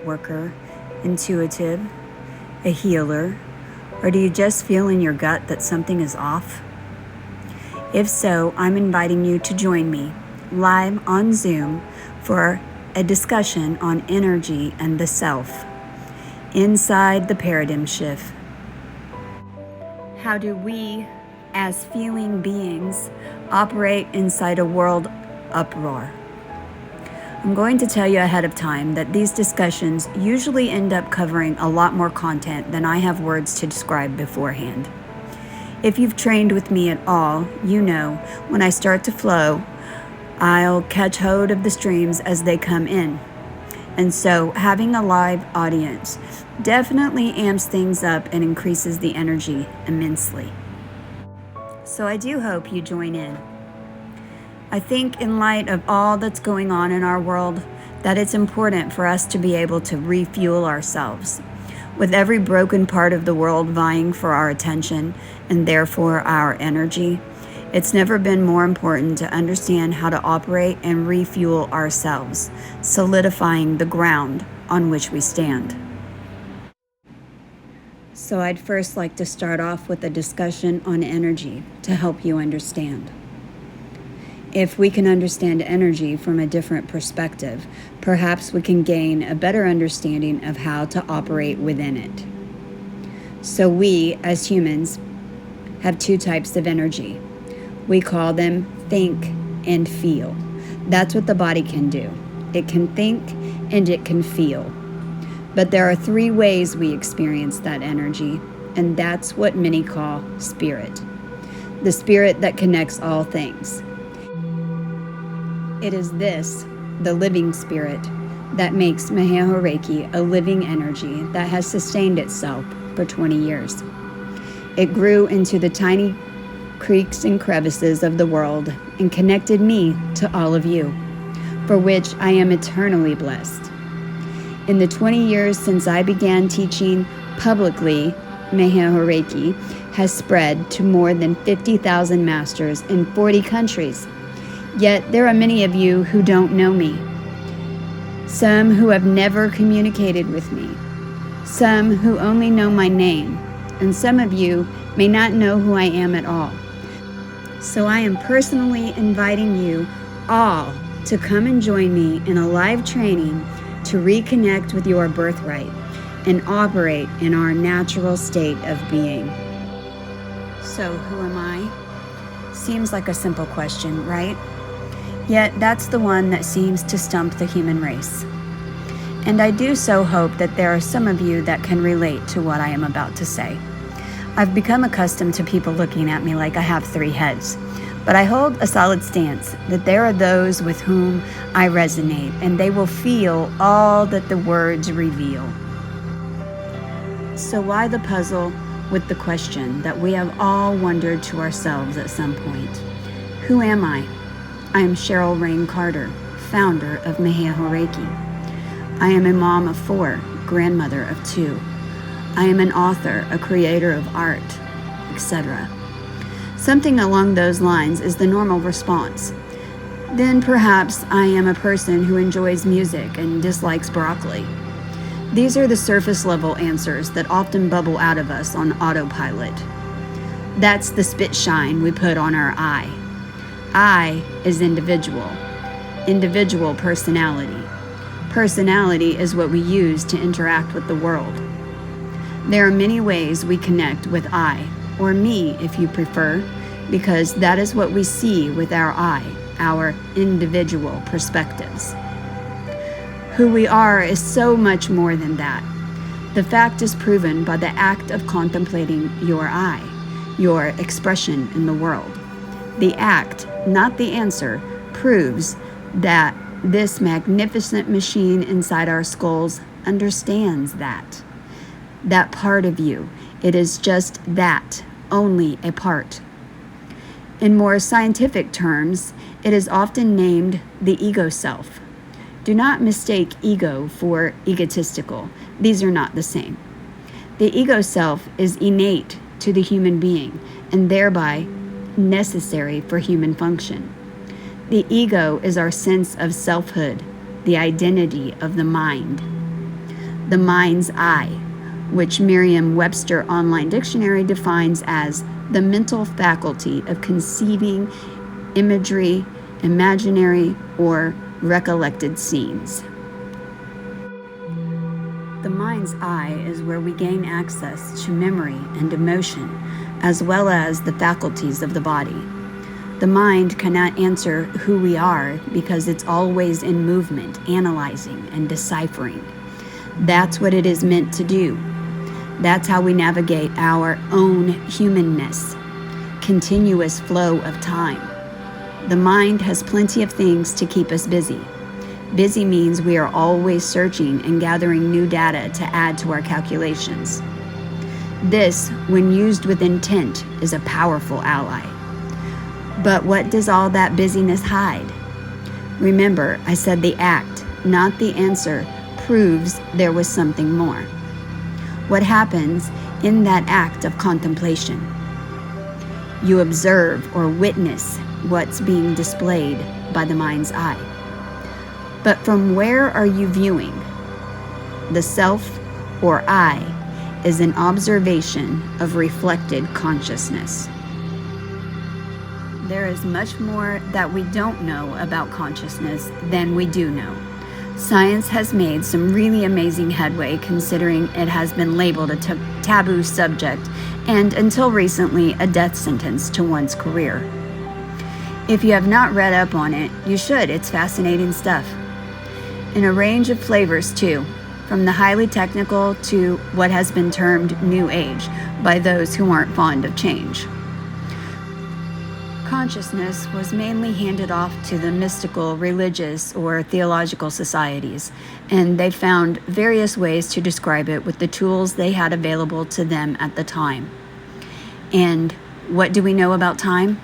light worker, intuitive, a healer, or do you just feel in your gut that something is off? If so, I'm inviting you to join me live on Zoom for a discussion on energy and the self inside the paradigm shift. How do we, as feeling beings, operate inside a world uproar? I'm going to tell you ahead of time that these discussions usually end up covering a lot more content than I have words to describe beforehand. If you've trained with me at all, you know when I start to flow, I'll catch hold of the streams as they come in. And so having a live audience definitely amps things up and increases the energy immensely. So I do hope you join in. I think in light of all that's going on in our world, that it's important for us to be able to refuel ourselves. With every broken part of the world vying for our attention and therefore our energy, it's never been more important to understand how to operate and refuel ourselves, solidifying the ground on which we stand. So I'd first like to start off with a discussion on energy to help you understand. If we can understand energy from a different perspective, perhaps we can gain a better understanding of how to operate within it. So we, as humans, have two types of energy. We call them think and feel. That's what the body can do. It can think and it can feel. But there are three ways we experience that energy, and that's what many call spirit. The spirit that connects all things. It is this, the living spirit, that makes Maheo Reiki a living energy that has sustained itself for 20 years. It grew into the tiny creeks and crevices of the world and connected me to all of you, for which I am eternally blessed. In the 20 years since I began teaching publicly, Maheo Reiki has spread to more than 50,000 masters in 40 countries. Yet there are many of you who don't know me. Some who have never communicated with me. Some who only know my name. And some of you may not know who I am at all. So I am personally inviting you all to come and join me in a live training to reconnect with your birthright and operate in our natural state of being. So who am I? Seems like a simple question, right? Yet that's the one that seems to stump the human race. And I do so hope that there are some of you that can relate to what I am about to say. I've become accustomed to people looking at me like I have three heads, but I hold a solid stance that there are those with whom I resonate, and they will feel all that the words reveal. So why the puzzle with the question that we have all wondered to ourselves at some point? Who am I? I am Cheryl Rain Carter, founder of Maheo Reiki. I am a mom of 4, grandmother of 2. I am an author, a creator of art, etc. Something along those lines is the normal response. Then perhaps I am a person who enjoys music and dislikes broccoli. These are the surface level answers that often bubble out of us on autopilot. That's the spit shine we put on our I. I is individual personality. Personality is what we use to interact with the world. There are many ways we connect with I, or me if you prefer, because that is what we see with our I, our individual perspectives. Who we are is so much more than that. The fact is proven by the act of contemplating your I, your expression in the world. The act, not the answer, proves that this magnificent machine inside our skulls understands that. That part of you, it is just that, only a part. In more scientific terms, it is often named the ego self. Do not mistake ego for egotistical. These are not the same. The ego self is innate to the human being and thereby necessary for human function. The ego is our sense of selfhood, the identity of the mind. the mind's eye, which Merriam-Webster Online Dictionary defines as the mental faculty of conceiving imagery, imaginary, or recollected scenes. The mind's eye is where we gain access to memory and emotion, as well as the faculties of the body. The mind cannot answer who we are because it's always in movement, analyzing and deciphering. That's what it is meant to do. That's how we navigate our own humanness, continuous flow of time. The mind has plenty of things to keep us busy. Busy means we are always searching and gathering new data to add to our calculations. This, when used with intent, is a powerful ally. But what does all that busyness hide? Remember, I said the act, not the answer, proves there was something more. What happens in that act of contemplation? You observe or witness what's being displayed by the mind's eye. But from where are you viewing? The self or I is an observation of reflected consciousness. There is much more that we don't know about consciousness than we do know. Science has made some really amazing headway considering it has been labeled a taboo subject and, until recently, a death sentence to one's career. If you have not read up on it, you should. It's fascinating stuff. In a range of flavors, too, from the highly technical to what has been termed New Age by those who aren't fond of change. Consciousness was mainly handed off to the mystical, religious, or theological societies, and they found various ways to describe it with the tools they had available to them at the time. And what do we know about time?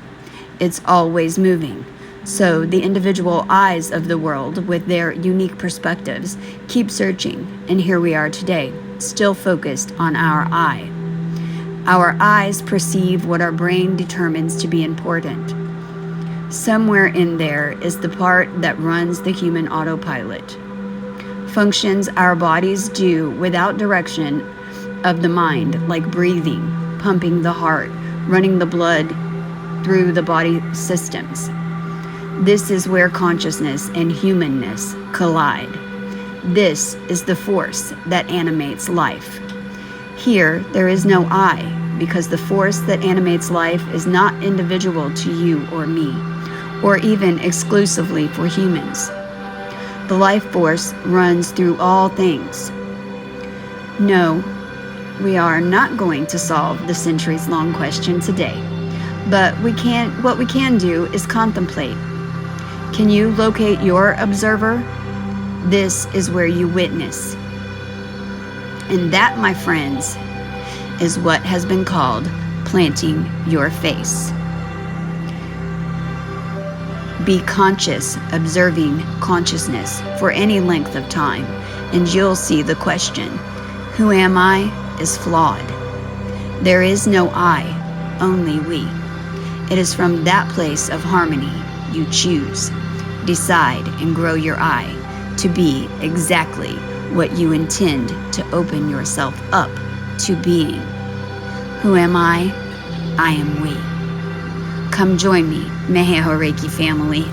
It's always moving. So the individual eyes of the world, with their unique perspectives, keep searching, and here we are today, still focused on our eye. Our eyes perceive what our brain determines to be important. Somewhere in there is the part that runs the human autopilot. Functions our bodies do without direction of the mind, like breathing, pumping the heart, running the blood through the body systems. This is where consciousness and humanness collide. This is the force that animates life. Here, there is no I, because the force that animates life is not individual to you or me, or even exclusively for humans. The life force runs through all things. No, we are not going to solve the centuries-long question today, but what we can do is contemplate. Can you locate your observer? This is where you witness. And that, my friends, is what has been called planting your face. Be conscious, observing consciousness for any length of time, and you'll see the question, who am I, is flawed. There is no I, only we. It is from that place of harmony you choose, decide, and grow your I to be exactly what you intend to open yourself up to being. Who am I? I am we. Come join me, Meheho Reiki family.